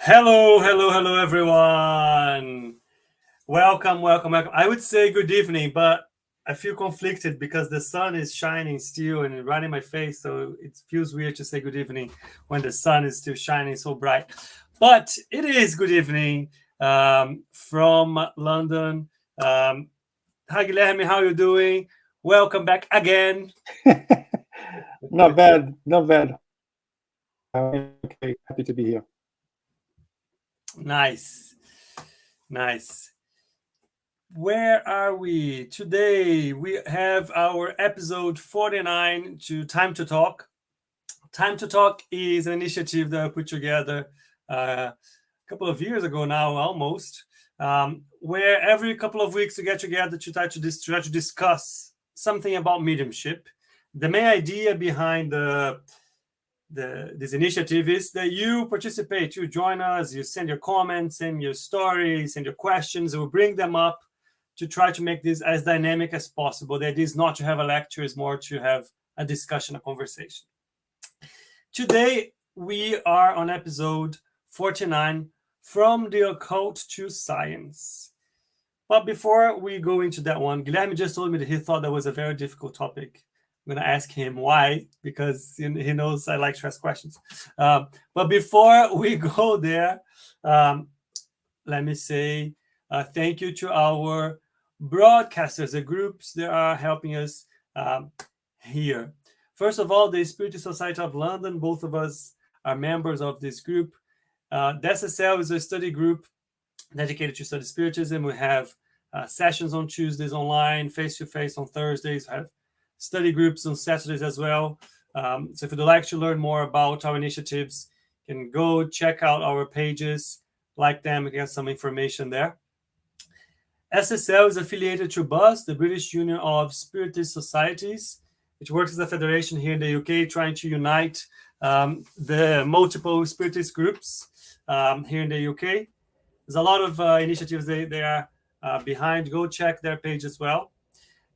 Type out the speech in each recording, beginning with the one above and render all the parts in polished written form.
Hello, hello, hello, everyone. Welcome, welcome, welcome. I would say good evening, but I feel conflicted because the sun is shining still and right in my face. So it feels weird to say good evening when the sun is still shining so bright. But it is good evening from London. Hi, Guilherme. How are you doing? Welcome back again. Not bad, not bad. Okay, happy to be here. Nice, nice. Where are we? Today we have our episode 49 to Time to Talk. Time to Talk is an initiative that I put together a couple of years ago now, almost, where every couple of weeks we get together to try to discuss something about mediumship. The main idea behind this initiative is that you participate, you join us, you send your comments, send your stories, send your questions, we'll bring them up to try to make this as dynamic as possible. The idea is not to have a lecture, it's more to have a discussion, a conversation. Today, we are on episode 49, From the Occult to Science. But before we go into that one, Guilherme just told me that he thought that was a very difficult topic. I'm going to ask him why, because he knows I like to ask questions. But before we go there, let me say thank you to our broadcasters, the groups that are helping us here. First of all, the Spirit Society of London, both of us are members of this group. The SSL is a study group dedicated to study spiritism. We have sessions on Tuesdays online, face-to-face on Thursdays, have study groups on Saturdays as well. So if you'd like to learn more about our initiatives, you can go check out our pages, like them, and get some information there. SSL is affiliated to BUS, the British Union of Spiritist Societies, which works as a federation here in the UK, trying to unite the multiple spiritist groups here in the UK. There's a lot of initiatives they are behind. Go check their page as well.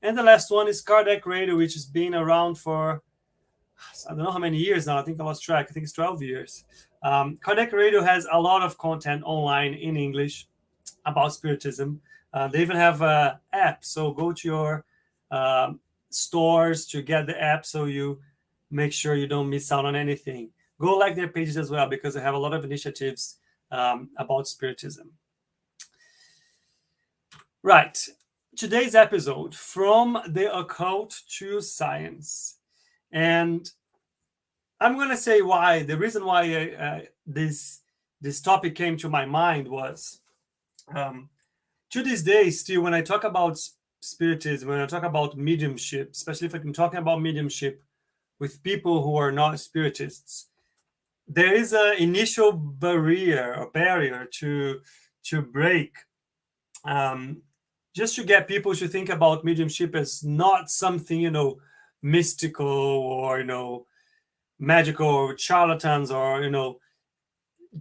And the last one is Kardec Radio, which has been around for, I don't know how many years now. I think I lost track. I think it's 12 years. Kardec Radio has a lot of content online in English about spiritism. They even have an app. So go to your stores to get the app so you make sure you don't miss out on anything. Go like their pages as well because they have a lot of initiatives about spiritism. Right. Today's episode, From the Occult to Science. And I'm going to say why. The reason why this topic came to my mind was to this day, still, when I talk about spiritism, when I talk about mediumship, especially if I'm talking about mediumship with people who are not spiritists, there is an initial barrier to break, just to get people to think about mediumship as not something mystical or magical or charlatans, or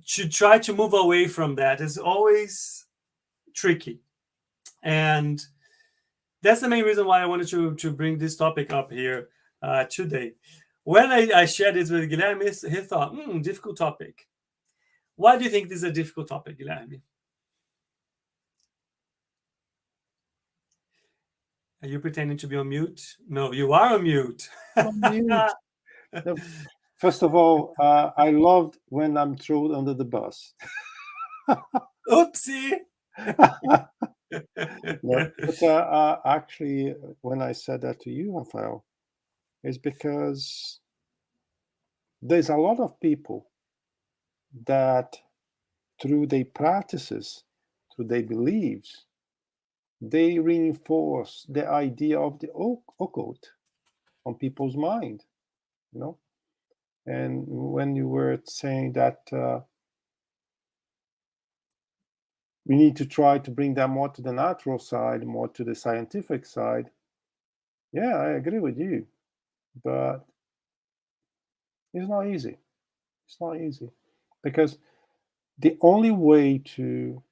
to try to move away from that is always tricky. And that's the main reason why I wanted to bring this topic up here today. When I shared this with Guilherme, he thought, difficult topic. Why do you think this is a difficult topic, Guilherme? Are you pretending to be on mute? No, you are on mute. No, first of all, I loved when I'm thrown under the bus. Oopsie. No, but actually, when I said that to you, Rafael, is because there's a lot of people that through their practices, through their beliefs, they reinforce the idea of the occult on people's mind, And when you were saying that we need to try to bring that more to the natural side, more to the scientific side, yeah, I agree with you. But it's not easy. It's not easy. Because the only way to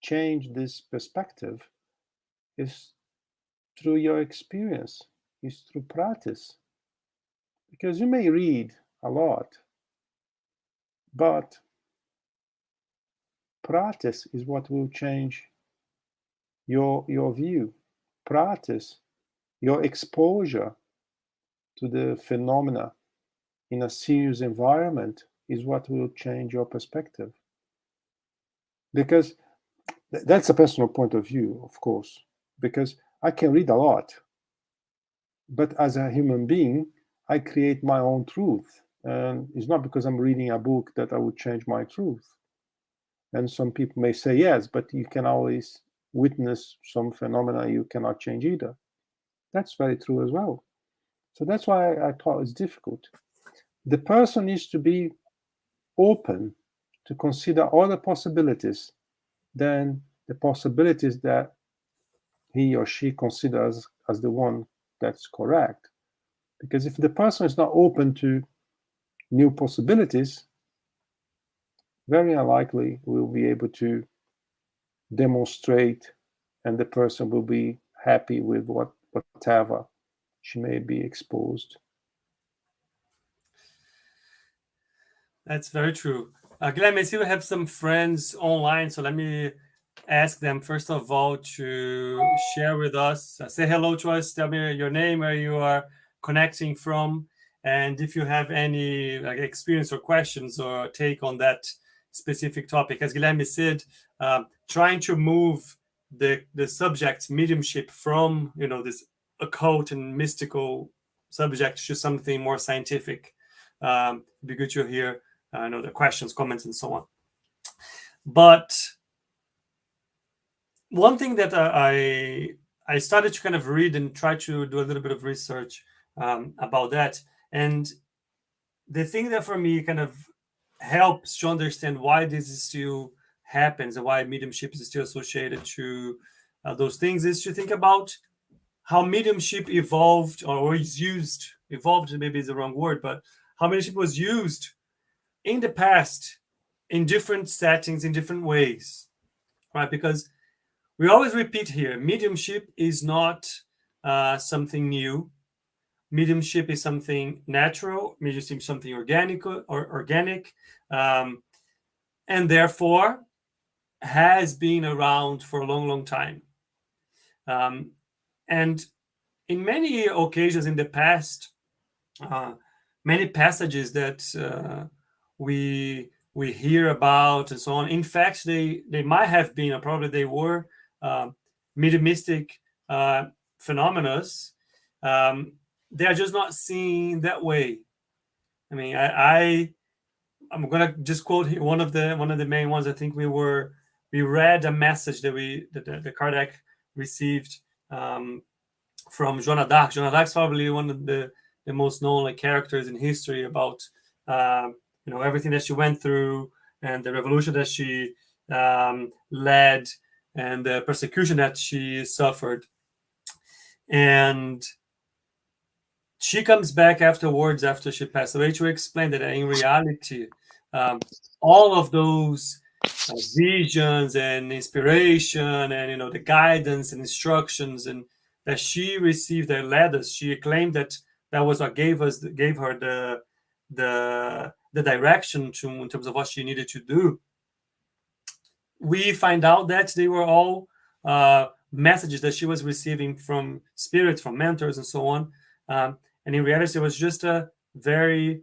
change this perspective is through your experience, is through practice. Because you may read a lot, but practice is what will change your view. Practice, your exposure to the phenomena in a serious environment is what will change your perspective. Because that's a personal point of view, of course, because I can read a lot, but as a human being, I create my own truth. And it's not because I'm reading a book that I would change my truth. And some people may say, yes, but you can always witness some phenomena you cannot change either. That's very true as well. So that's why I thought it's difficult. The person needs to be open to consider other possibilities than the possibilities that he or she considers as the one that's correct. Because if the person is not open to new possibilities, very unlikely we'll be able to demonstrate, and the person will be happy with whatever she may be exposed. That's very true. Guilherme, I see we have some friends online, so let me ask them first of all to share with us, say hello to us, tell me your name, where you are connecting from, and if you have any experience or questions or take on that specific topic. As Guilherme said, trying to move the subject mediumship from this occult and mystical subject to something more scientific. It'd be good to hear the questions, comments, and so on. But one thing that I started to kind of read and try to do a little bit of research about that, and the thing that for me kind of helps to understand why this still happens and why mediumship is still associated to those things is to think about how mediumship evolved or is used. Evolved maybe is the wrong word, but how mediumship was used in the past in different settings, in different ways, right? Because we always repeat here, mediumship is not something new. Mediumship is something natural. Mediumship is something organic, and therefore has been around for a long, long time. And in many occasions in the past, many passages that we hear about and so on, in fact, they might have been, or probably they were, mediumistic phenomena. They are just not seen that way. I mean, I'm gonna just quote here one of the main ones. I think we read a message that the Kardec received from Joan d'Arc. Joan d'Arc is probably one of the most known characters in history about everything that she went through and the revolution that she led and the persecution that she suffered. And she comes back afterwards, after she passed away, to explain that in reality, all of those visions and inspiration and the guidance and instructions and that she received, that led us, she claimed that was what gave her the direction in terms of what she needed to do. We find out that they were all messages that she was receiving from spirits, from mentors, and so on. And in reality, it was just a very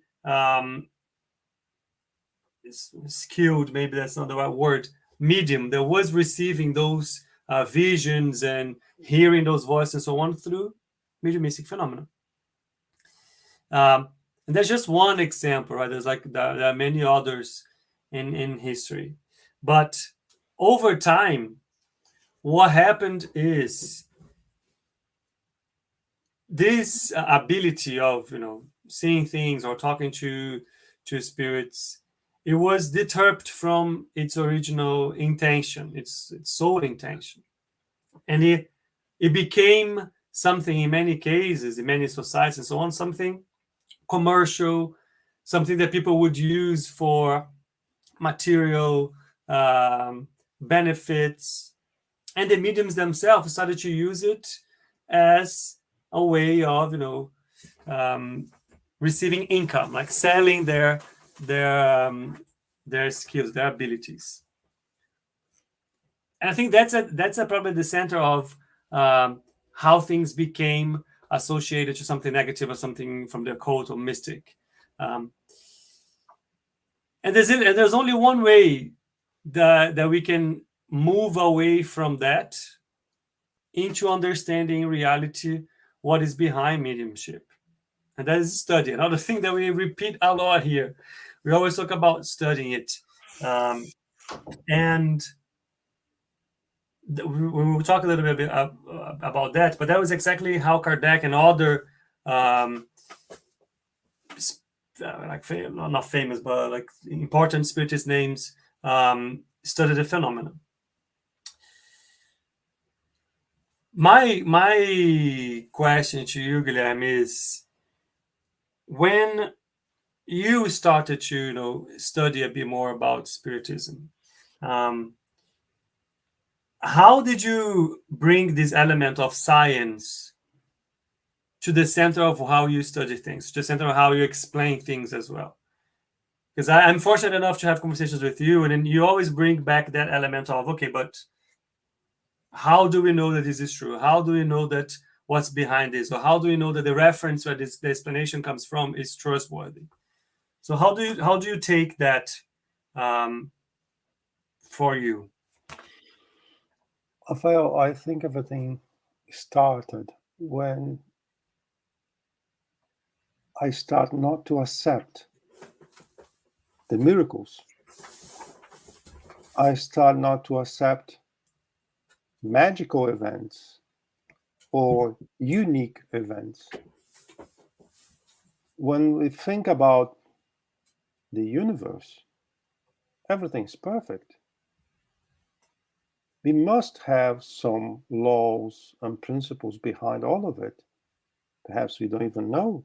skilled, maybe that's not the right word, medium that was receiving those visions and hearing those voices and so on through mediumistic phenomena. And that's just one example, right? There's there are many others in history. But over time, what happened is this ability of seeing things or talking to spirits, it was deterred from its original intention, its sole intention, and it became something, in many cases, in many societies and so on, something commercial, something that people would use for material benefits, and the mediums themselves started to use it as a way of receiving income, like selling their skills, their abilities. And I think that's probably the center of how things became associated to something negative or something from the occult or mystic. And there's only one way that we can move away from that into understanding reality, what is behind mediumship. And that is study. Another thing that we repeat a lot here. We always talk about studying it. And we will talk a little bit about that, but that was exactly how Kardec and other not famous, but like important spiritist names studied the phenomenon. My question to you, Guilherme, is when you started to study a bit more about spiritism, how did you bring this element of science to the center of how you study things, to the center of how you explain things as well? Because I'm fortunate enough to have conversations with you, and then you always bring back that element of, okay, but how do we know that this is true? How do we know that what's behind this? Or how do we know that the reference where the explanation comes from is trustworthy? So how do you take that for you? Rafael, I think everything started when I start not to accept the miracles. I start not to accept magical events or unique events. When we think about the universe, everything's perfect. We must have some laws and principles behind all of it. Perhaps we don't even know.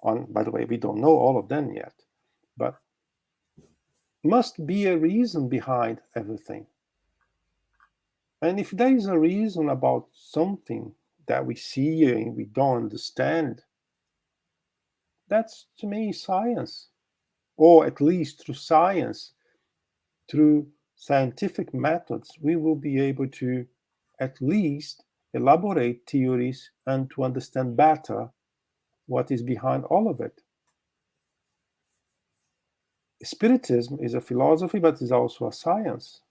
By the way, we don't know all of them yet, but must be a reason behind everything. And if there is a reason about something that we see and we don't understand, that's, to me, science. Or at least through science, through scientific methods, we will be able to at least elaborate theories and to understand better what is behind all of it. Spiritism is a philosophy, but is also a science.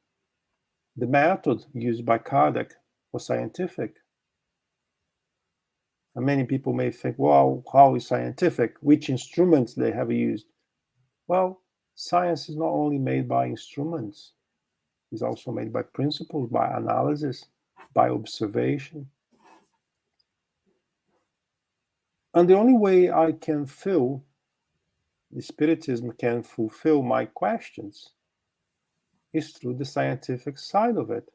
The method used by Kardec was scientific. And many people may think, well, how is scientific? Which instruments they have used? Well, science is not only made by instruments, it's also made by principles, by analysis, by observation. And the only way I can feel the Spiritism can fulfill my questions is through the scientific side of it.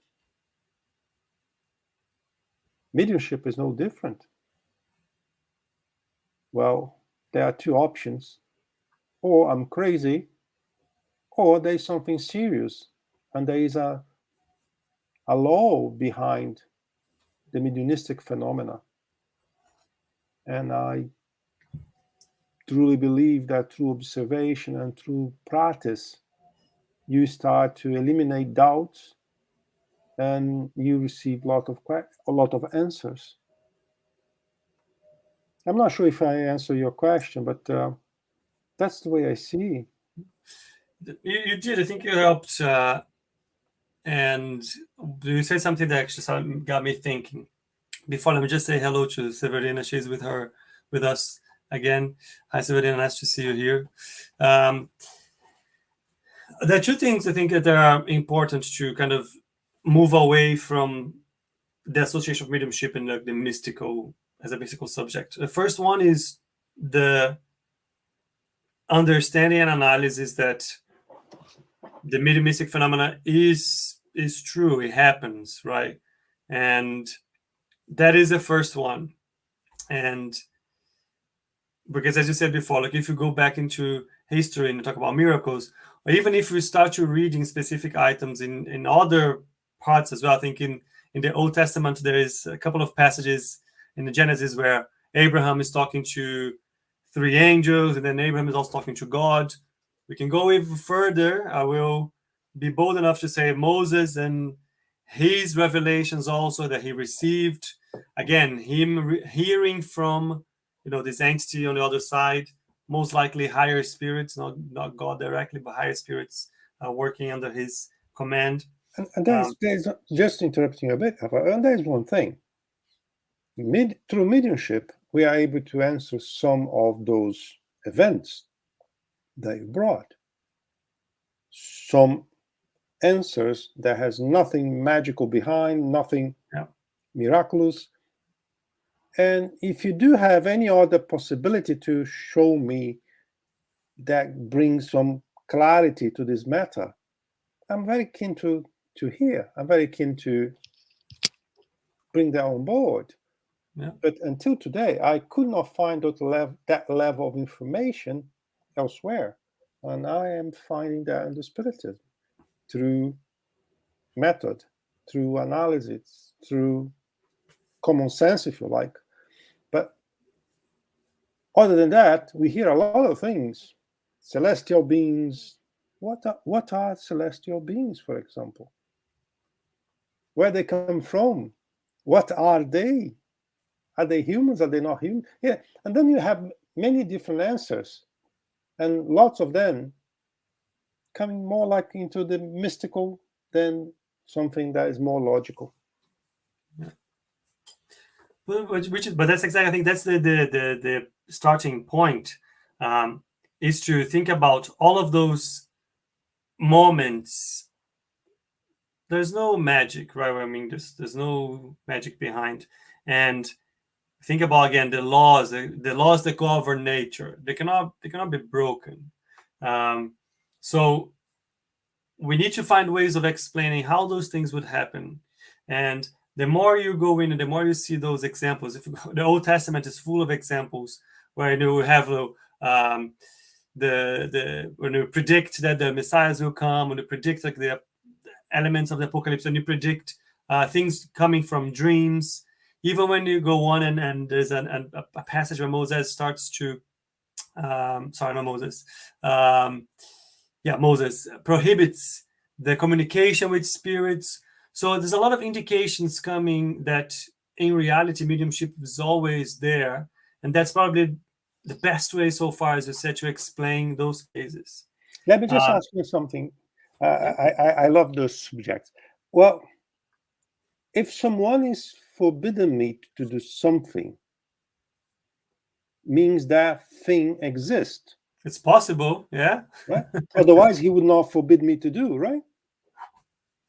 Mediumship is no different. Well, there are two options. Or I'm crazy, or there's something serious, and there is a law behind the mediumistic phenomena. And I truly believe that through observation and through practice, you start to eliminate doubts and you receive a lot of answers. I'm not sure if I answer your question, but that's the way I see. You did. I think you helped. And you said something that actually got me thinking. Before, let me just say hello to Severina. She's with us again. Hi, Severina. Nice to see you here. There are two things I think that are important to kind of move away from the association of mediumship and the mystical as a mystical subject. The first one is the understanding and analysis that the mediumistic phenomena is true. It happens, right? And that is the first one. And because, as you said before, like if you go back into history and talk about miracles, or even if we start to reading specific items in other parts as well, I think in the Old Testament, there is a couple of passages in the Genesis where Abraham is talking to 3 angels, and then Abraham is also talking to God. We can go even further. I will be bold enough to say Moses and his revelations also that he received, again, him hearing from, this entity on the other side, most likely higher spirits, not God directly, but higher spirits working under his command. And there's just interrupting a bit, and there's one thing. Through mediumship, we are able to answer some of those events that you brought. Some answers that has nothing magical behind, nothing miraculous. And if you do have any other possibility to show me that brings some clarity to this matter, I'm very keen to hear. I'm very keen to bring that on board. Yeah. But until today, I could not find that level of information elsewhere. And I am finding that in the spiritism through method, through analysis, through common sense, if you like. But other than that, we hear a lot of things. Celestial beings. What are celestial beings, for example? Where they come from? What are they? Are they humans? Are they not human? Yeah, and then you have many different answers, and lots of them coming more like into the mystical than something that is more logical. Yeah. But that's exactly, I think that's the starting point, is to think about all of those moments. There's no magic, right? I mean, there's no magic behind, and think about again the laws that govern nature. They cannot be broken. So we need to find ways of explaining how those things would happen. And the more you go in and the more you see those examples, the Old Testament is full of examples where we have when you predict that the Messiahs will come, when you predict like the elements of the apocalypse, when you predict things coming from dreams. Even when you go on and there's a passage where Moses starts to, Moses prohibits the communication with spirits. So there's a lot of indications coming that in reality, mediumship is always there. And that's probably the best way so far, as you said, to explain those cases. Let me just ask you something. I love those subjects. Well, if someone is forbidden me to do something, means that thing exists. It's possible, yeah. Right? Otherwise, he would not forbid me to do, right?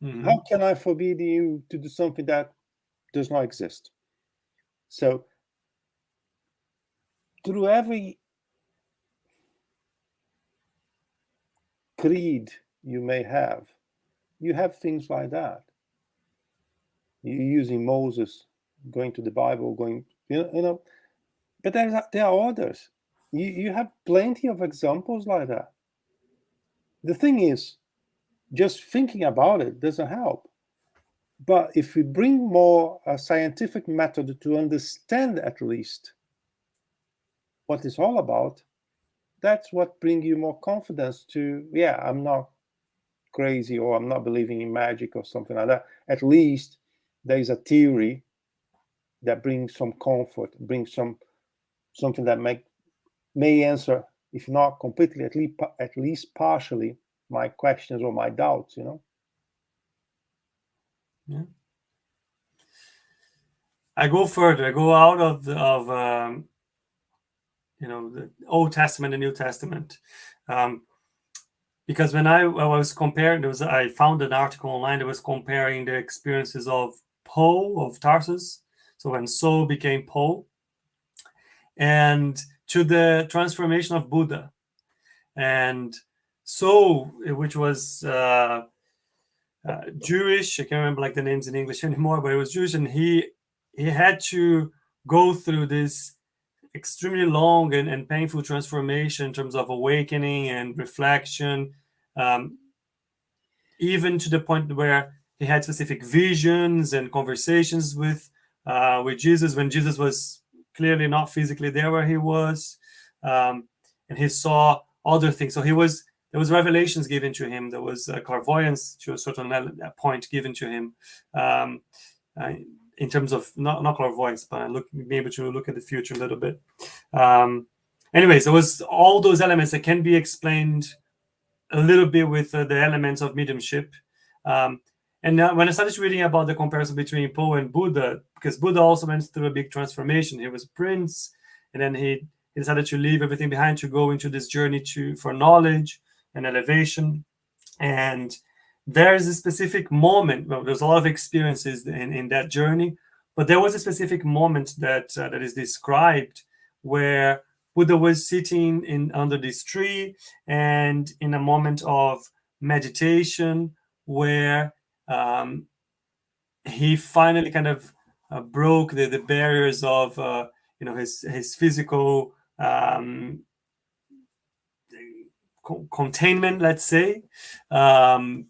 Mm-hmm. How can I forbid you to do something that does not exist? So, through every creed you may have, you have things like that. You're using Moses, going to the Bible, but there are others. You have plenty of examples like that. The thing is, just thinking about it doesn't help. But if we bring more a scientific method to understand at least what it's all about, that's what brings you more confidence to, I'm not crazy, or I'm not believing in magic or something like that. At least there is a theory that brings some comfort, brings something that may answer, if not completely, at least partially, my questions or my doubts, Yeah. I go further. I go out of the Old Testament and New Testament, because when I was comparing, I found an article online that was comparing the experiences of Paul of Tarsus, so when Saul became Paul, and to the transformation of Buddha. And Saul, which was Jewish, I can't remember like the names in English anymore, but it was Jewish, and he had to go through this extremely long and painful transformation in terms of awakening and reflection, even to the point where he had specific visions and conversations with Jesus when Jesus was clearly not physically there where he was, and he saw other things. So he was there was revelations given to him. There was clairvoyance to a certain point given to him, in terms of not clairvoyance, but being able to look at the future a little bit. Anyways, there was all those elements that can be explained a little bit with the elements of mediumship. And now, when I started reading about the comparison between Poe and Buddha, because Buddha also went through a big transformation. He was a prince, and then he decided to leave everything behind to go into this journey for knowledge and elevation. And there's a specific moment. Well, there's a lot of experiences in that journey, but there was a specific moment that is described where Buddha was sitting under this tree, and in a moment of meditation, where he finally kind of broke the barriers of his physical containment, let's say, and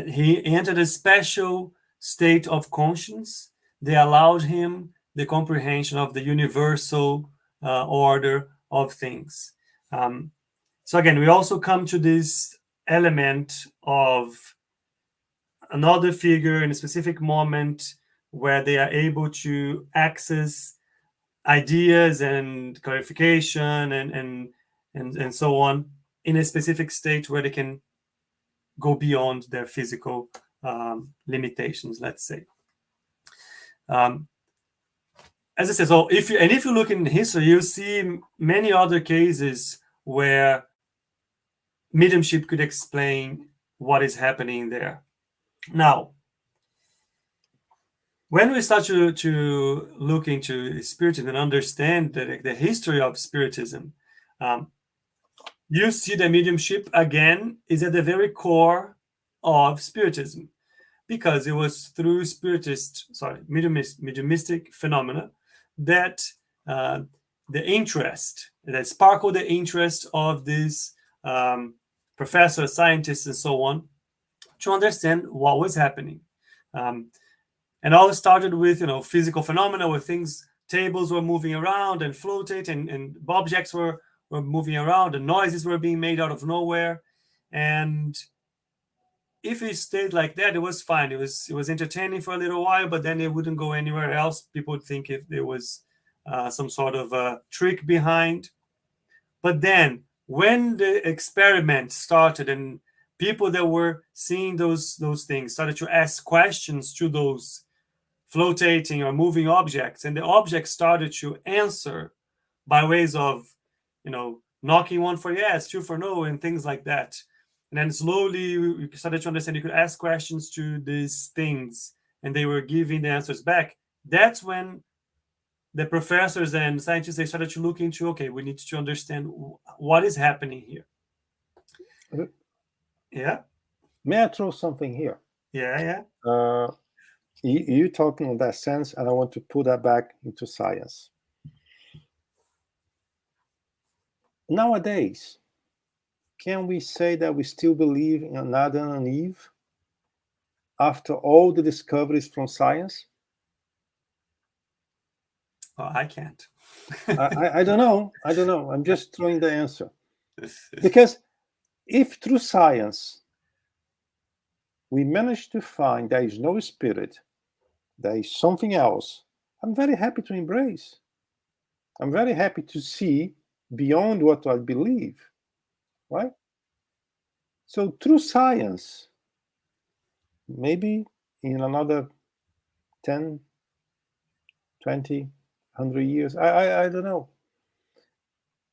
he entered a special state of conscience. They allowed him the comprehension of the universal order of things. So again, we also come to this element of another figure in a specific moment where they are able to access ideas and clarification and so on in a specific state where they can go beyond their physical limitations, let's say. As I said, so if you look in history, you'll see many other cases where mediumship could explain what is happening there. Now, when we start to look into Spiritism and understand the history of Spiritism, you see that mediumship, again, is at the very core of Spiritism, because it was through mediumistic phenomena that the interest, that sparkled the interest of these professors, scientists, and so on, to understand what was happening. And all started with physical phenomena, where tables were moving around and floated, and objects were moving around, and noises were being made out of nowhere. And if it stayed like that, it was fine. It was entertaining for a little while, but then it wouldn't go anywhere else. People would think if there was some sort of a trick behind. But then, when the experiment started and people that were seeing those things started to ask questions to those flotating or moving objects, and the objects started to answer by ways of, knocking one for yes, two for no, and things like that. And then slowly we started to understand you could ask questions to these things, and they were giving the answers back. That's when the professors and scientists, they started to look into, okay, we need to understand what is happening here. Yeah. May I throw something here? Yeah. You talking in that sense, and I want to put that back into science. Nowadays, can we say that we still believe in Adam and Eve after all the discoveries from science? Well, I can't. I don't know. I'm just throwing the answer. Because if through science we manage to find there is no spirit, there is something else, I'm very happy to embrace. I'm very happy to see beyond what I believe, right? So through science, maybe in another 10, 20, 100 years, I don't know,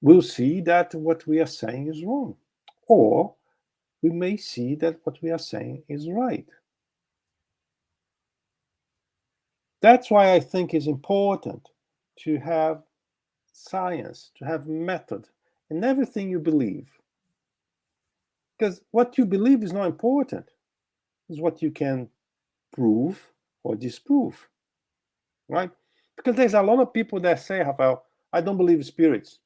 we'll see that what we are saying is wrong. Or we may see that what we are saying is right. That's why I think it's important to have science, to have method in everything you believe. Because what you believe is not important. It's what you can prove or disprove, right? Because there's a lot of people that say, Rafael, I don't believe in spirits.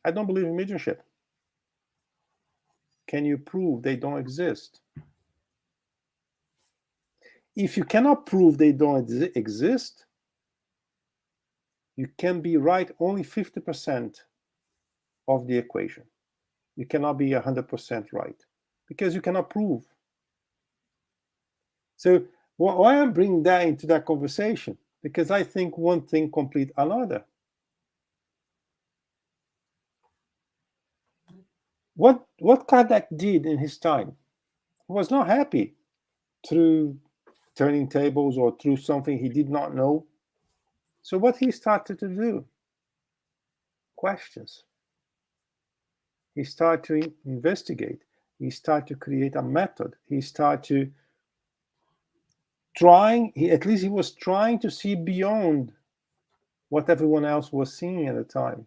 I don't believe in mediumship. Can you prove they don't exist? If you cannot prove they don't exist, you can be right only 50%. of the equation. You cannot be 100% right because you cannot prove. So why I'm bringing that into that conversation? Because I think one thing complete another. What Kardec did in his time, he was not happy through turning tables or through something he did not know. So what he started to do? Questions. He started to investigate. He started to create a method. He started to at least he was trying to see beyond what everyone else was seeing at the time.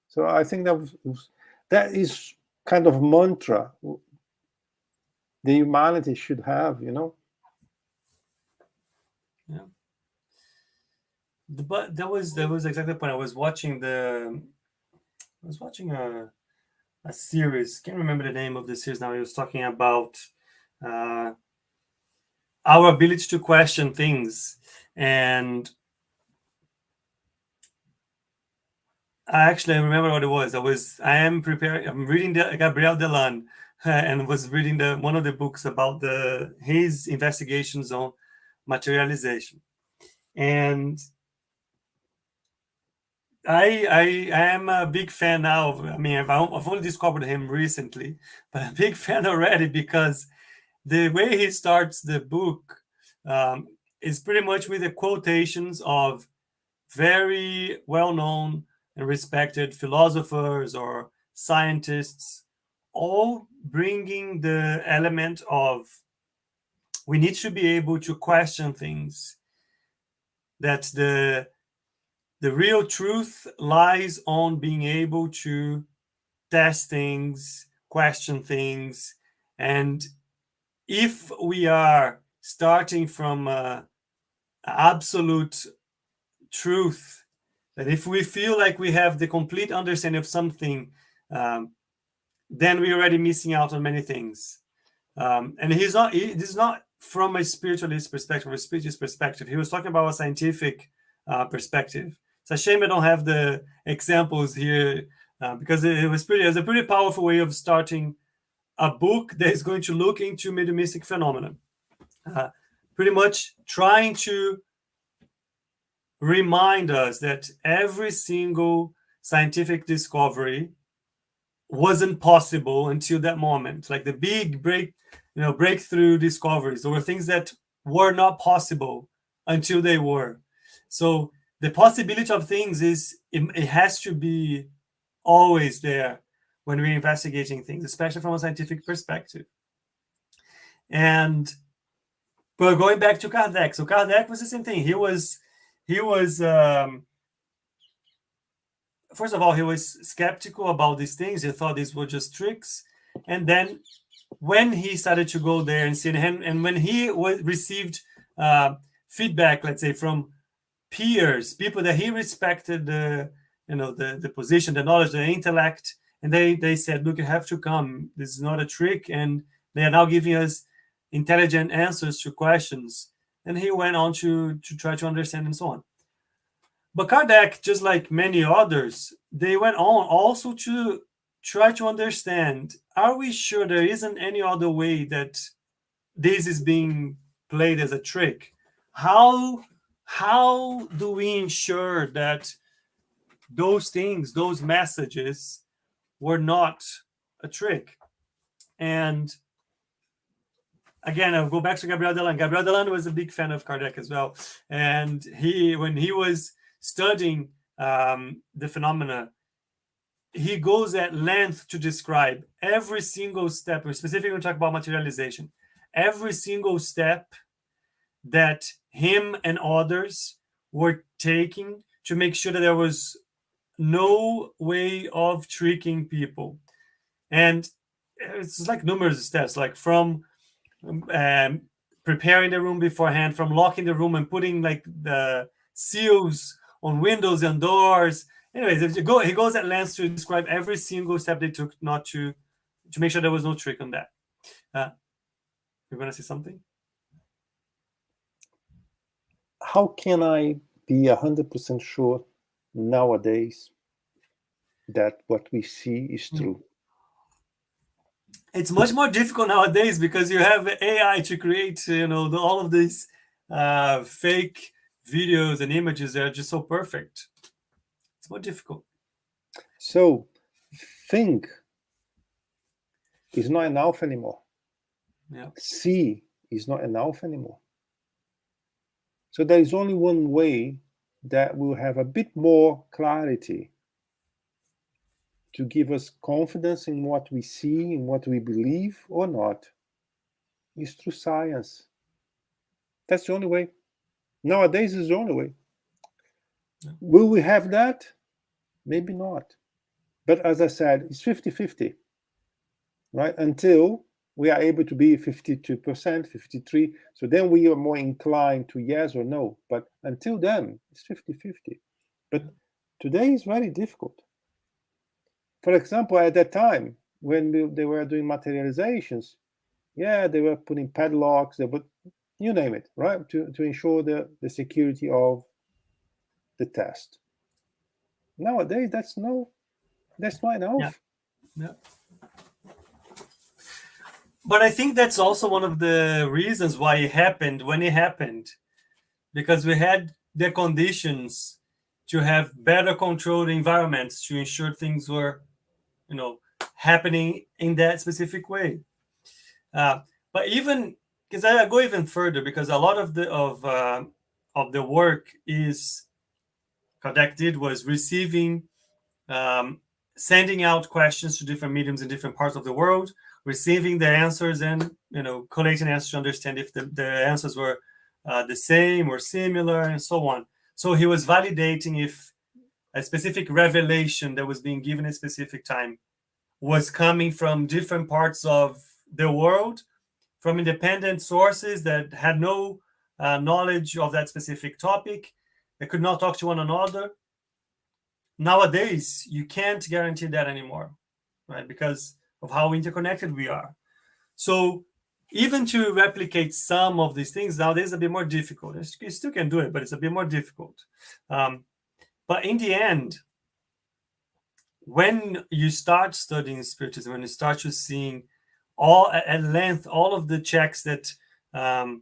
So I think that is kind of mantra the humanity should have, Yeah. But that was exactly the point. I was watching a series. Can't remember the name of the series now. It was talking about our ability to question things, and I remember what it was. I'm reading the Gabriel Delan, and was reading one of the books about his investigations on materialization, and I am a big fan now. I've only discovered him recently, but I'm a big fan already because the way he starts the book is pretty much with the quotations of very well-known and respected philosophers or scientists, all bringing the element of we need to be able to question things, that the real truth lies on being able to test things, question things, and if we are starting from absolute truth, that if we feel like we have the complete understanding of something, then we're already missing out on many things. And this is not from a spiritualist perspective or a spiritualist perspective. He was talking about a scientific perspective. It's a shame I don't have the examples here because it was a pretty powerful way of starting a book that is going to look into mediumistic phenomena. Pretty much trying to remind us that every single scientific discovery wasn't possible until that moment. Like the big breakthrough discoveries, there were things that were not possible until they were. So the possibility of things it has to be always there when we're investigating things, especially from a scientific perspective. But going back to Kardec, so Kardec was the same thing. He was first of all, he was skeptical about these things. He thought these were just tricks. And then when he started to go there and see him, and when he received feedback, let's say, from peers, people that he respected, the position, the knowledge, the intellect, and they said, look, you have to come. This is not a trick. And they are now giving us intelligent answers to questions. And he went on to try to understand and so on. But Kardec, just like many others, they went on also to try to understand, are we sure there isn't any other way that this is being played as a trick? How do we ensure that those things, those messages, were not a trick? And again, I'll go back to Gabriel Delan. Gabriel Delan was a big fan of Kardec as well. And when he was studying the phenomena, he goes at length to describe every single step, specifically when we talk about materialization, every single step that him and others were taking to make sure that there was no way of tricking people. And it's like numerous steps, like from preparing the room beforehand, from locking the room and putting like the seals on windows and doors. Anyways, he goes at length to describe every single step they took not to make sure there was no trick on that. You're going to say something? How can I be 100% sure nowadays that what we see is true. It's much more difficult nowadays because you have AI to create, all of these fake videos and images that are just so perfect. It's more difficult. So, think is not enough anymore. Yeah. See is not enough anymore. So there is only one way that will have a bit more clarity to give us confidence in what we see, in what we believe or not, is through science. That's the only way. Nowadays is the only way. Yeah. Will we have that? Maybe not. But as I said, it's 50-50, right? Until we are able to be 52%, 53%. So then we are more inclined to yes or no. But until then, it's 50-50. But today is very difficult. For example, at that time, when they were doing materializations, yeah, they were putting padlocks, you name it, right? To ensure the security of the test. Nowadays, that's not enough. Yeah. But I think that's also one of the reasons why it happened when it happened, because we had the conditions to have better controlled environments to ensure things were, happening in that specific way. But even because I go even further, because a lot of the work is Kardec did was receiving, sending out questions to different mediums in different parts of the world, receiving the answers, and collating answers to understand if the answers were the same or similar, and so on. So he was validating if a specific revelation that was being given at a specific time was coming from different parts of the world, from independent sources that had no knowledge of that specific topic, they could not talk to one another. Nowadays, you can't guarantee that anymore, right? Because of how interconnected we are. So even to replicate some of these things nowadays is a bit more difficult. You still can do it, but it's a bit more difficult. But in the end, when you start studying spiritism, when you start to seeing all at length all of the checks that the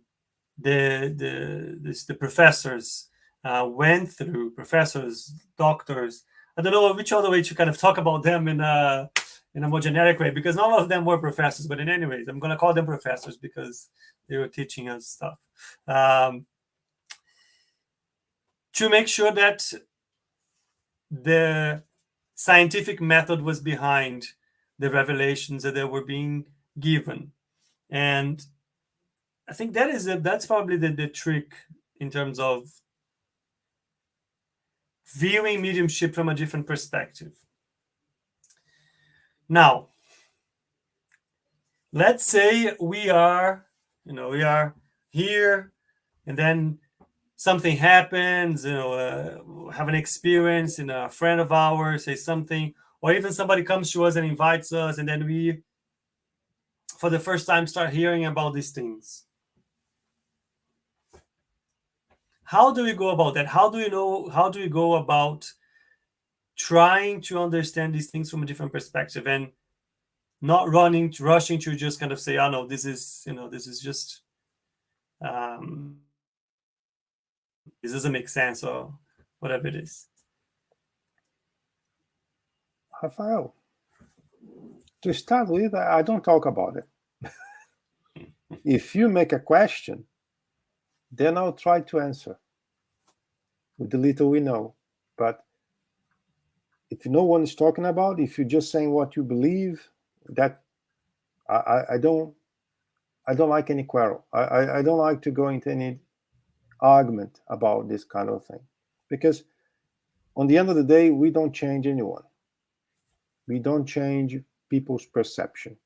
professors went through, professors, doctors. I don't know which other way to kind of talk about them in a more generic way, because none of them were professors. But in any ways, I'm going to call them professors because they were teaching us stuff, to make sure that the scientific method was behind the revelations that they were being given. And I think that's probably the trick in terms of viewing mediumship from a different perspective. Now, let's say we are here, and then something happens, have an experience, and a friend of ours says something, or even somebody comes to us and invites us, and then we, for the first time, start hearing about these things. How do we go about that? How do we go about trying to understand these things from a different perspective, and not rushing to just kind of say, oh no, this is just this doesn't make sense, or whatever it is. Rafael, to start with, I don't talk about it. If you make a question, then I'll try to answer with the little we know. But if no one is talking about, if you're just saying what you believe, that I don't like any quarrel. I don't like to go into any argument about this kind of thing, because on the end of the day, we don't change anyone. We don't change people's perception,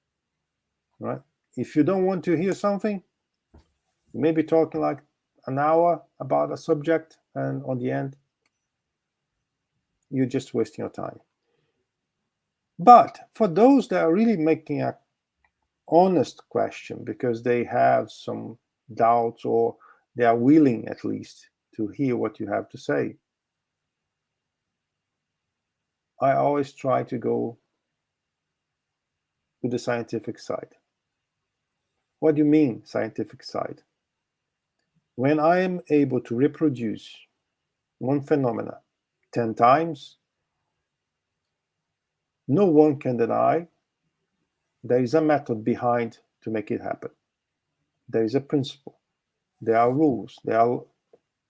right? If you don't want to hear something, you may be talking like an hour about a subject, and on the end, you're just wasting your time. But for those that are really making an honest question because they have some doubts, or they are willing at least to hear what you have to say, I always try to go to the scientific side. What do you mean, scientific side? When I am able to reproduce one phenomena 10 times, no one can deny there is a method behind to make it happen. There is a principle. There are rules. There are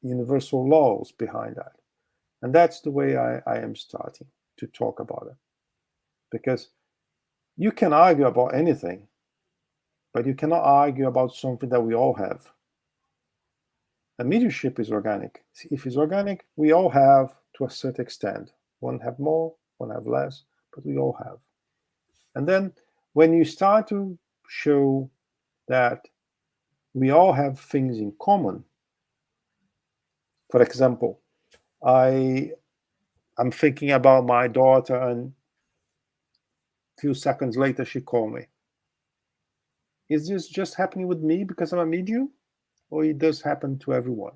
universal laws behind that. And that's the way I am starting to talk about it. Because you can argue about anything, but you cannot argue about something that we all have. And mediumship is organic. If it's organic, we all have to a certain extent. One have more, one have less, but we all have. And then when you start to show that we all have things in common, for example, I'm thinking about my daughter, and a few seconds later she called me. Is this just happening with me because I'm a medium, or it does happen to everyone?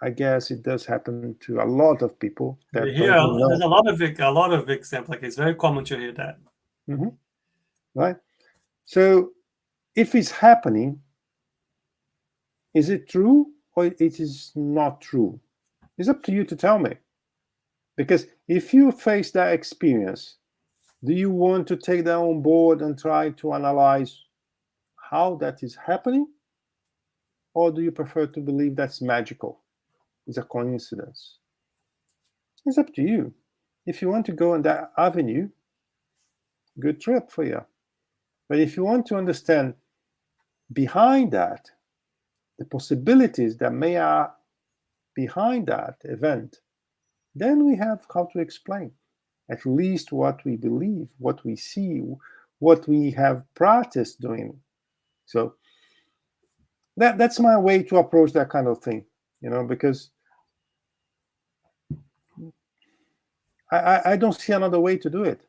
I guess it does happen to a lot of people that don't even know. There's a lot of examples. Like, it's very common to hear that. Mm-hmm. Right. So, if it's happening, is it true or it is not true? It's up to you to tell me. Because if you face that experience, do you want to take that on board and try to analyze how that is happening? Or do you prefer to believe that's magical? It's a coincidence? It's up to you. If you want to go on that avenue, good trip for you. But if you want to understand behind that, the possibilities that may are behind that event, then we have how to explain at least what we believe, what we see, what we have practiced doing. So that's my way to approach that kind of thing, because I don't see another way to do it.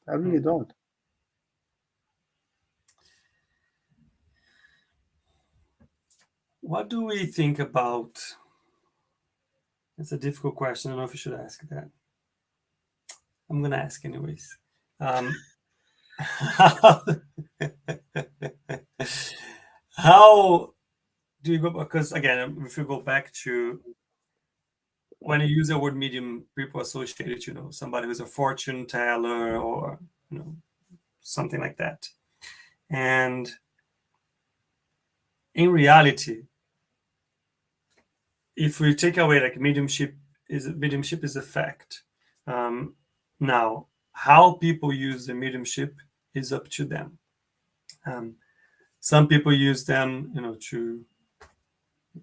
I really don't. What do we think about? It's a difficult question. I don't know if you should ask that. I'm gonna ask anyways. How do you go? Because again, if you go back to when you use the word medium, people associate it, somebody who's a fortune teller or something like that. And in reality, if we take away like mediumship is a fact. Now, how people use the mediumship is up to them. Some people use them, to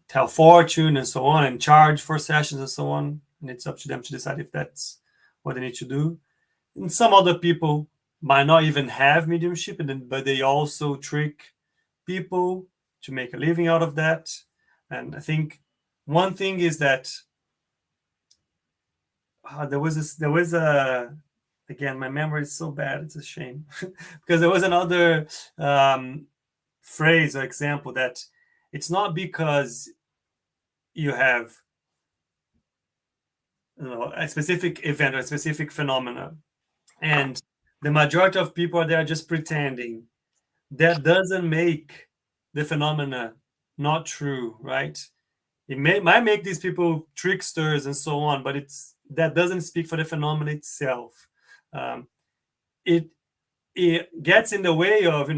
tell fortune and so on, and charge for sessions and so on. And it's up to them to decide if that's what they need to do. And some other people might not even have mediumship, but they also trick people to make a living out of that. And I think one thing is that again, my memory is so bad, it's a shame. Because there was another phrase or example that it's not because you have a specific event or a specific phenomena and the majority of people are there just pretending, that doesn't make the phenomena not true, right? It might make these people tricksters and so on, but that doesn't speak for the phenomenon itself. It gets in the way of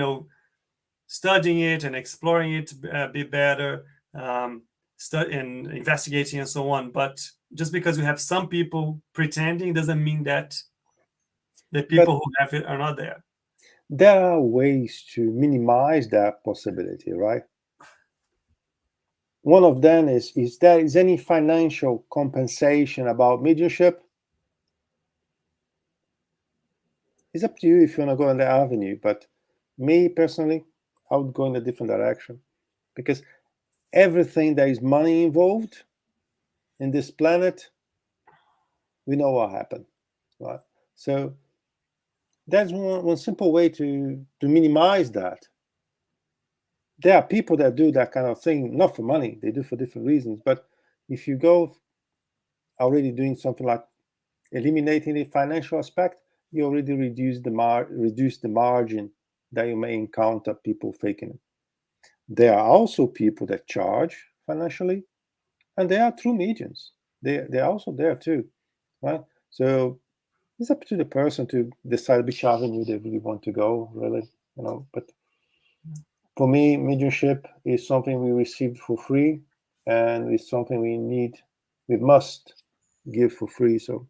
studying it and exploring it a bit better, and investigating and so on. But just because we have some people pretending doesn't mean that the people who have it are not there. There are ways to minimize that possibility, right? One of them is there is any financial compensation about mediumship? It's up to you if you want to go in the avenue, but me personally, I would go in a different direction, because everything that is money involved in this planet, we know what happened, right? So that's one simple way to minimize that. There are people that do that kind of thing, not for money, they do for different reasons. But if you go already doing something like eliminating the financial aspect, you already reduce the margin that you may encounter people faking it. There are also people that charge financially, and they are true mediums. They're also there too, right? So it's up to the person to decide which avenue they really want to go, really, But for me, mediumship is something we received for free, and it's something we must give for free. So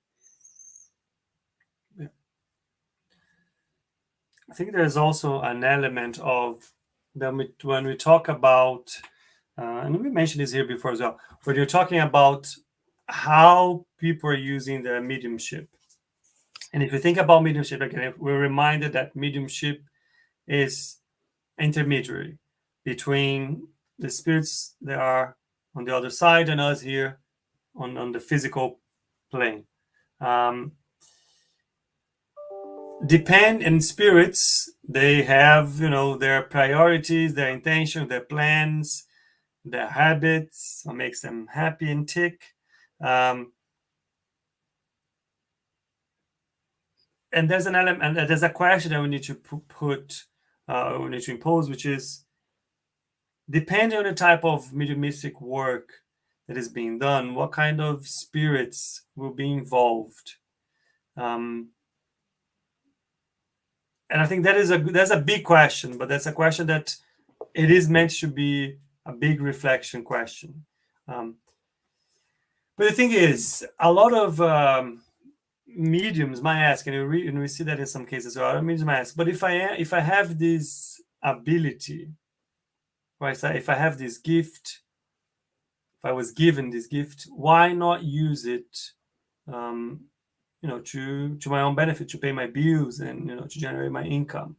I think there's also an element of when we talk about, and we mentioned this here before as well, when you're talking about how people are using their mediumship. And if you think about mediumship, again, we're reminded that mediumship is intermediary between the spirits that are on the other side and us here on the physical plane. Depend spirits, they have their priorities, their intentions, their plans, their habits, what makes them happy and tick. And there's an element, and there's a question that we need to we need to impose, which is, depending on the type of mediumistic work that is being done, what kind of spirits will be involved. And I think that's a big question, but that's a question that it is meant to be a big reflection question. But the thing is, a lot of mediums might ask, and we see that in some cases. So mediums might ask, but if I have this ability, right? So if I have this gift, if I was given this gift, why not use it? To my own benefit, to pay my bills and to generate my income.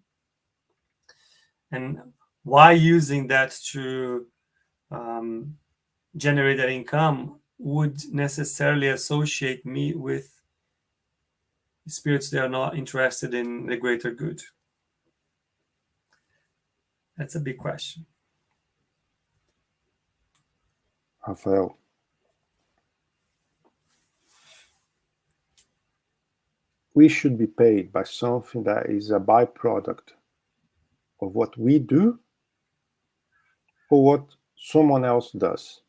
And why using that to generate that income would necessarily associate me with spirits that are not interested in the greater good? That's a big question. Rafael, we should be paid by something that is a byproduct of what we do or what someone else does.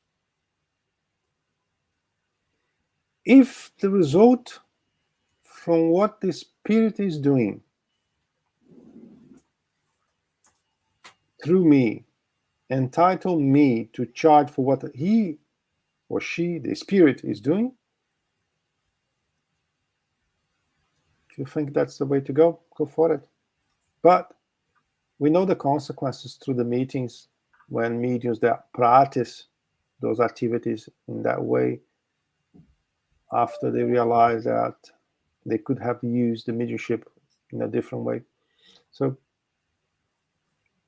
If the result from what the spirit is doing through me entitle me to charge for what he or she, the spirit, is doing, if you think that's the way to go for it. But we know the consequences through the meetings when mediums that practice those activities in that way, after they realize that they could have used the mediumship in a different way. So,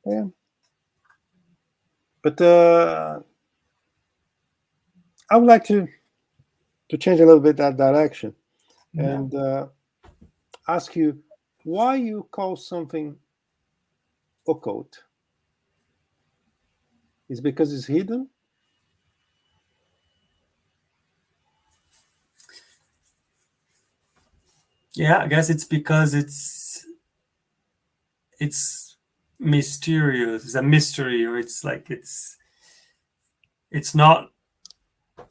yeah. But I would like to change a little bit that direction and ask you why you call something occult. Is because it's hidden? Yeah, I guess it's because it's mysterious. It's a mystery, or it's like it's not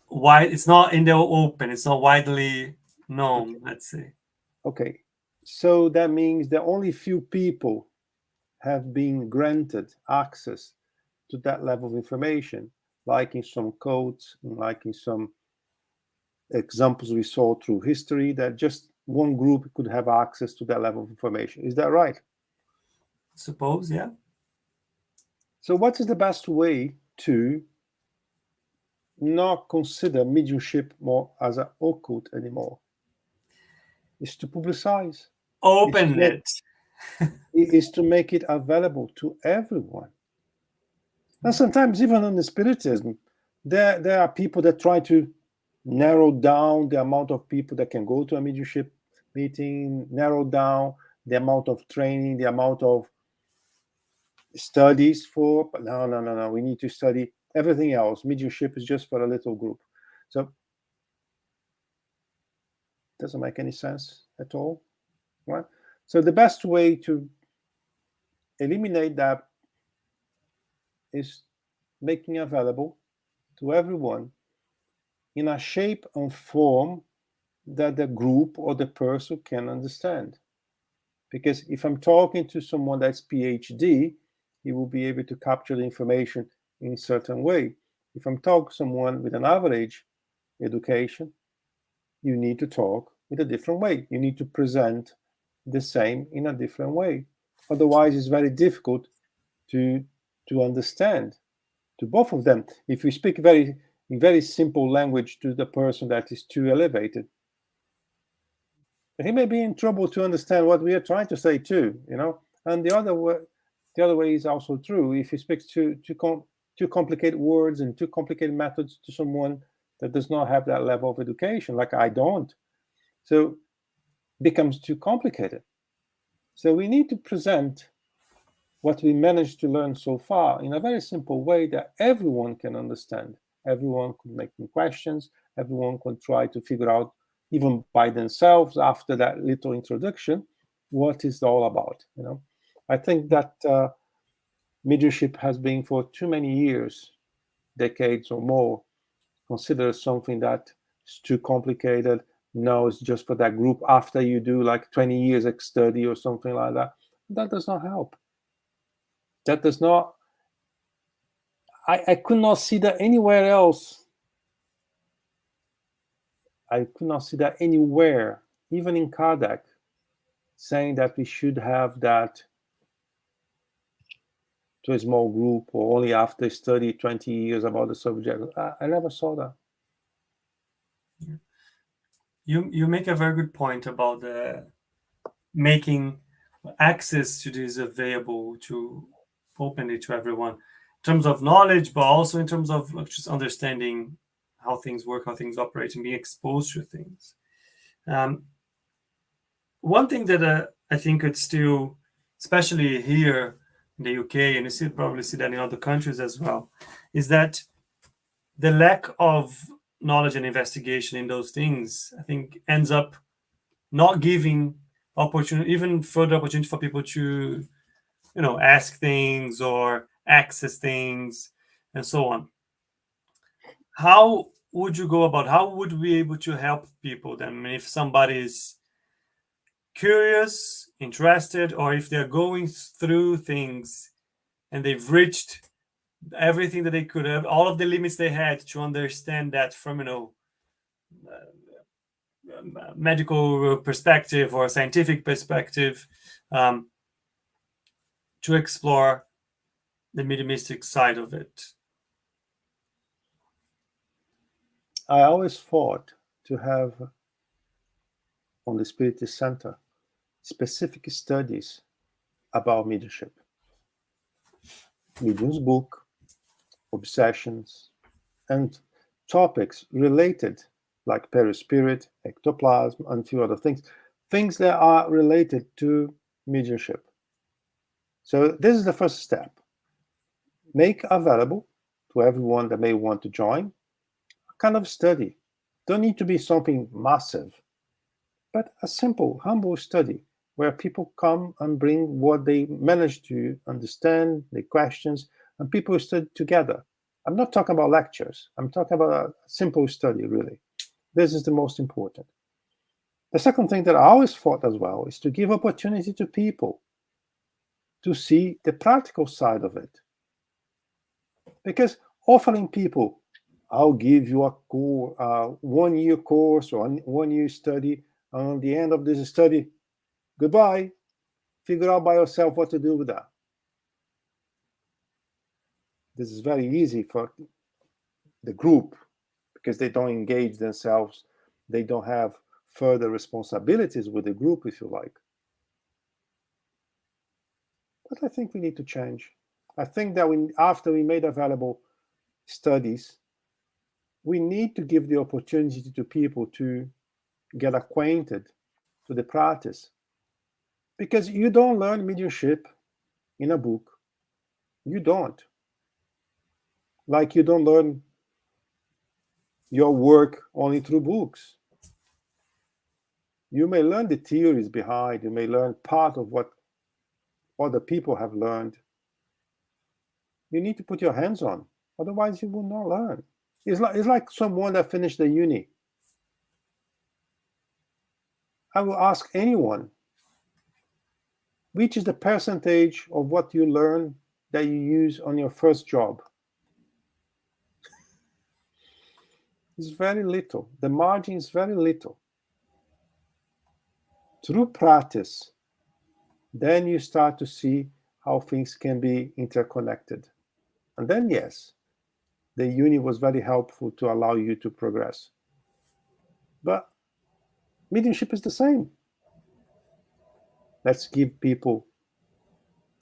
wide. It's not in the open. It's not widely known. Let's say. Okay, so that means that only few people have been granted access to that level of information, like in some codes, like in some examples we saw through history, that just one group could have access to that level of information. Is that right? Suppose, yeah. So what is the best way to not consider mediumship more as an occult anymore? Is to publicize. Open it. Is to make it available to everyone. And sometimes even in the spiritism, there are people that try to narrow down the amount of people that can go to a mediumship meeting, narrow down the amount of training, the amount of studies for. But no, we need to study everything else. Mediumship is just for a little group. So Doesn't make any sense at all, right? So the best way to eliminate that is making available to everyone in a shape and form that the group or the person can understand. Because if I'm talking to someone that's PhD, he will be able to capture the information in a certain way. If I'm talking to someone with an average education, you need to talk with a different way. You need to present the same in a different way. Otherwise, it's very difficult to understand to both of them. If you speak in very simple language to the person that is too elevated, he may be in trouble to understand what we are trying to say too, And the other way is also true. If you speak too complicated words and too complicated methods to someone that does not have that level of education, like I don't, so it becomes too complicated. So we need to present what we managed to learn so far in a very simple way that everyone can understand. Everyone can make questions. Everyone can try to figure out, even by themselves, after that little introduction, what it's all about. I think that mediumship has been for too many years, decades or more, considered something that is too complicated. No, it's just for that group after you do like 20 years study or something like that. That does not help. That does not. I could not see that anywhere else. I could not see that anywhere, even in Kardec, saying that we should have that to a small group or only after study 20 years about the subject. I never saw that. You make a very good point about making access to this available to open it to everyone in terms of knowledge, but also in terms of just understanding how things work, how things operate, and being exposed to things. One thing that I think it's still, especially here in the UK, and you probably see that in other countries as well, is that the lack of knowledge and investigation in those things, I think, ends up not giving opportunity, even further opportunity for people to, ask things or access things and so on. How would you go about? How would we be able to help people then? I mean, if somebody's curious, interested, or if they're going through things and they've reached everything that they could have, all of the limits they had to understand that from, medical perspective or scientific perspective, to explore the mediumistic side of it. I always thought to have on the Spiritist Center specific studies about mediumship. Medium's book, obsessions, and topics related like perispirit, ectoplasm, and a few other things that are related to mediumship. So this is the first step. Make available to everyone that may want to join a kind of study. Don't need to be something massive, but a simple, humble study where people come and bring what they manage to understand, the questions, and people study together. I'm not talking about lectures. I'm talking about a simple study, really. This is the most important. The second thing that I always thought as well is to give opportunity to people to see the practical side of it. Because offering people, I'll give you a 1-year course or 1-year study, and at the end of this study, goodbye, figure out by yourself what to do with that. This is very easy for the group because they don't engage themselves. They don't have further responsibilities with the group, if you like. But I think we need to change. I think that after we made available studies, we need to give the opportunity to people to get acquainted to the practice. Because you don't learn mediumship in a book. You don't. Like you don't learn your work only through books. You may learn the theories behind, you may learn part of what other people have learned. You need to put your hands on, otherwise you will not learn. It's like someone that finished the uni. I will ask anyone, which is the percentage of what you learn that you use on your first job? It's very little. The margin is very little. Through practice, then you start to see how things can be interconnected. And then, yes, the uni was very helpful to allow you to progress. But mediumship is the same. Let's give people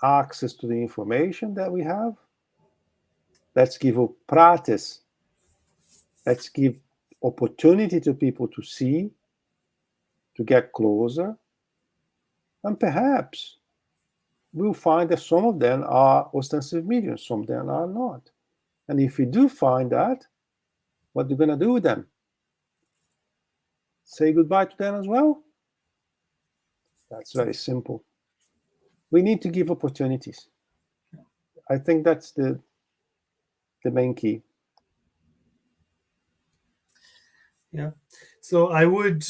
access to the information that we have. Let's give a practice. Let's give opportunity to people to see, to get closer. And perhaps we'll find that some of them are ostensive mediums, some of them are not. And if we do find that, what are we going to do with them? Say goodbye to them as well? That's very simple. We need to give opportunities. I think that's the main key. Yeah. So I would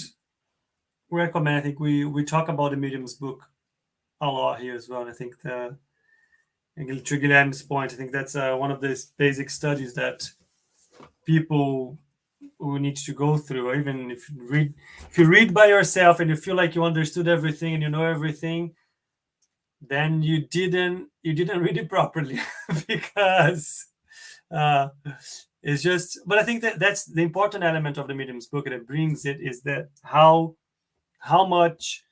recommend, I think we talk about the medium's book a lot here as well. And I think to Guilherme's point, I think that's one of the basic studies that people who need to go through. Or even if you read by yourself and you feel like you understood everything and you know everything, then you didn't read it properly because it's just. But I think that's the important element of the medium's book, and it brings it is that how much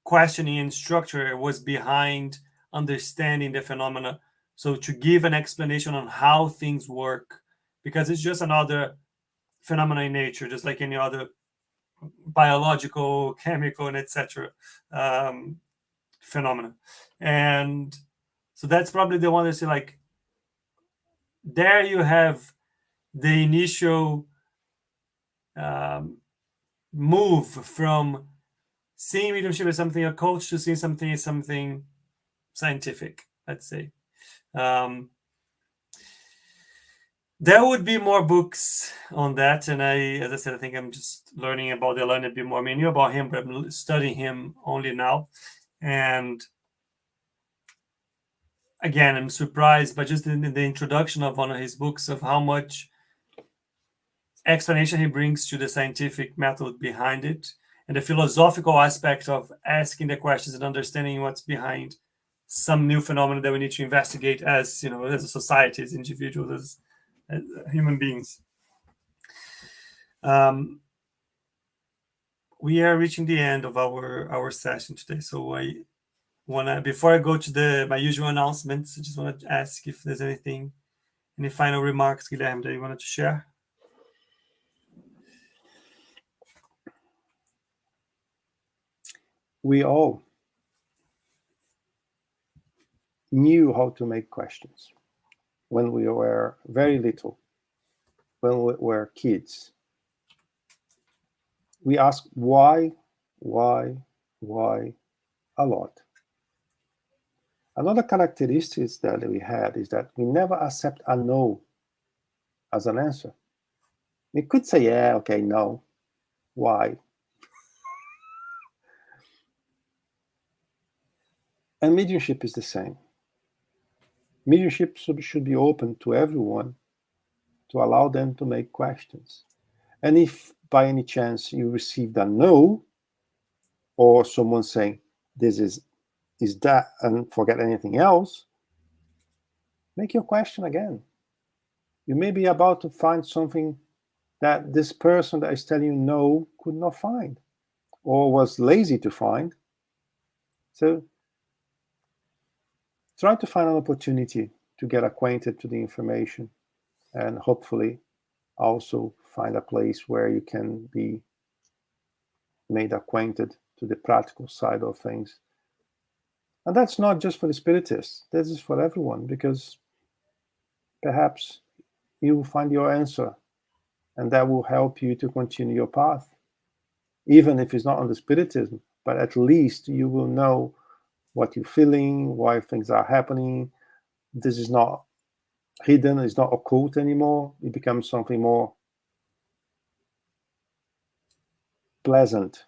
questioning and structure was behind understanding the phenomena. So to give an explanation on how things work, because it's just another phenomena in nature, just like any other biological, chemical, and etc. Phenomena. And so that's probably the one that's like, there you have the initial move from seeing mediumship as something occult to seeing something as something scientific, let's say. There would be more books on that, and as I said, I think I'm just learning about the learn a bit more. I mean, I knew about him, but I'm studying him only now. And again, I'm surprised by just in the introduction of one of his books of how much explanation he brings to the scientific method behind it, and the philosophical aspect of asking the questions and understanding what's behind some new phenomena that we need to investigate as, as a society, as individuals, as human beings. We are reaching the end of our session today, so I wanna, before I go to my usual announcements, I just want to ask if there's any final remarks, Guilherme, that you wanted to share. We all knew how to make questions when we were very little, when we were kids. We asked why a lot. Another characteristic that we had is that we never accept a no as an answer. We could say, yeah, okay, no. Why? And mediumship is the same. Mediumship should be open to everyone, to allow them to make questions. And if by any chance you received a no, or someone saying this is that, and forget anything else, make your question again. You may be about to find something that this person that is telling you no could not find, or was lazy to find. So try to find an opportunity to get acquainted to the information, and hopefully also find a place where you can be made acquainted to the practical side of things. And that's not just for the spiritists, this is for everyone, because perhaps you will find your answer, and that will help you to continue your path. even if it's not under spiritism, but at least you will know what you're feeling, why things are happening. This is not hidden, it's not occult anymore. It becomes something more pleasant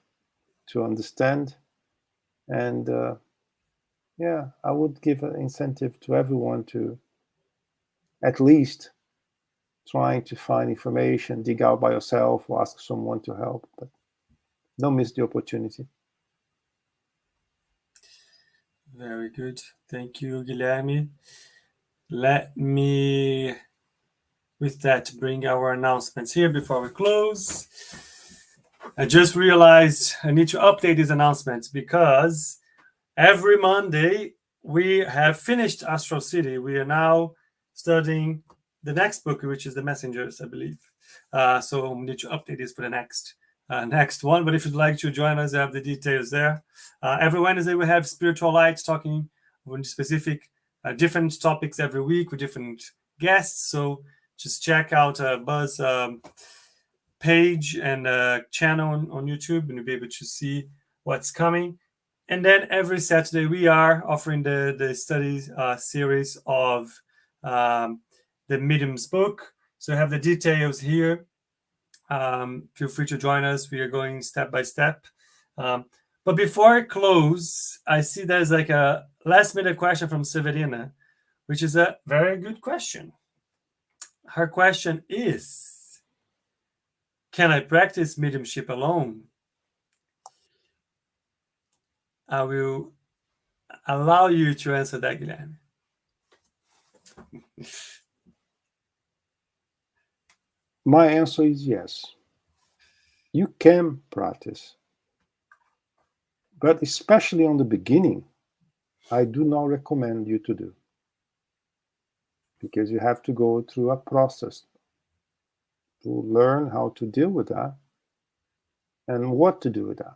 to understand. And yeah, I would give an incentive to everyone to at least trying to find information, dig out by yourself, or ask someone to help. But don't miss the opportunity. Very good. Thank you, Guilherme. Let me, with that, bring our announcements here before we close. I just realized I need to update these announcements because every Monday we have finished Astral City. We are now studying the next book, which is The Messengers, I believe. So we need to update this for the next one. But if you'd like to join us, I have the details there. Every Wednesday we have Spiritual Lights talking on specific different topics every week with different guests. So just check out Buzz page and channel on YouTube, and you'll be able to see what's coming. And then every Saturday we are offering the studies series of the Medium's book. So I have the details here. Feel free to join us. We are going step by step. But before I close, I see there's like a last minute question from Severina, which is a very good question. Her question is, can I practice mediumship alone? I will allow you to answer that, Guilherme. My answer is yes. You can practice. But especially on the beginning, I do not recommend you to do. Because you have to go through a process to learn how to deal with that and what to do with that.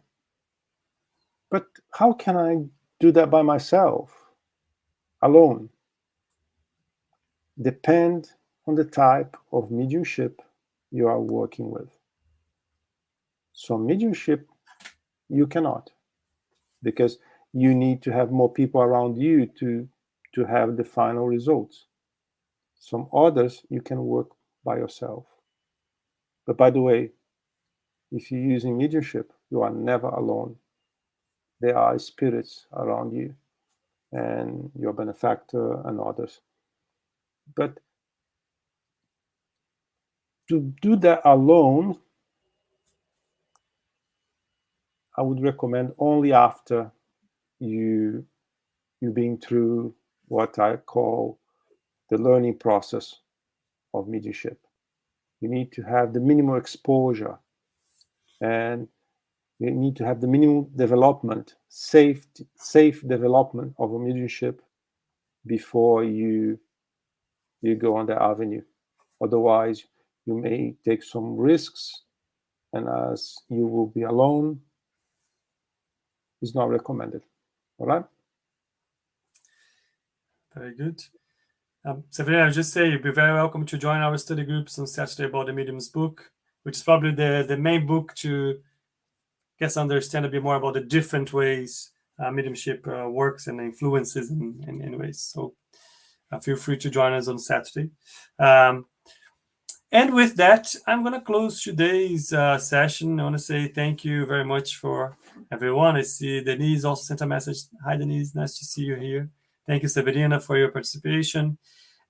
But how can I do that by myself, alone? Depend on the type of mediumship you are working with. So mediumship, you cannot, because you need to have more people around you to have the final results. Some others, you can work by yourself. But by the way, if you're using mediumship, you are never alone. There are spirits around you and your benefactor and others. But to do that alone, I would recommend only after you've been through what I call the learning process of mediumship. You need to have the minimum exposure, and you need to have the minimum development, safe development of a mediumship before you go on the avenue. Otherwise, you may take some risks, and as you will be alone, it's not recommended. All right? Very good. Sabrina, I'll just say you'll be very welcome to join our study groups on Saturday about the Medium's book, which is probably the main book to understand a bit more about the different ways mediumship works and influences in ways. So feel free to join us on Saturday. And with that, I'm going to close today's session. I want to say thank you very much for everyone. I see Denise also sent a message. Hi, Denise. Nice to see you here. Thank you, Severina, for your participation.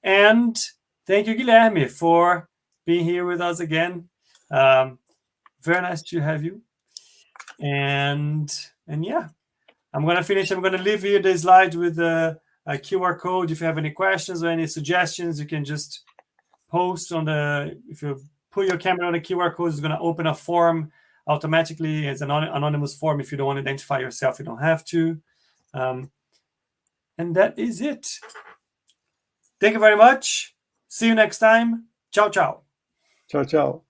And thank you, Guilherme, for being here with us again. Very nice to have you. And yeah, I'm going to finish. I'm going to leave you the slide with a QR code. If you have any questions or any suggestions, you can just post on if you put your camera on the QR code, it's going to open a form automatically. It's an anonymous form. If you don't want to identify yourself, you don't have to. And that is it. Thank you very much. See you next time. Ciao, ciao. Ciao, ciao.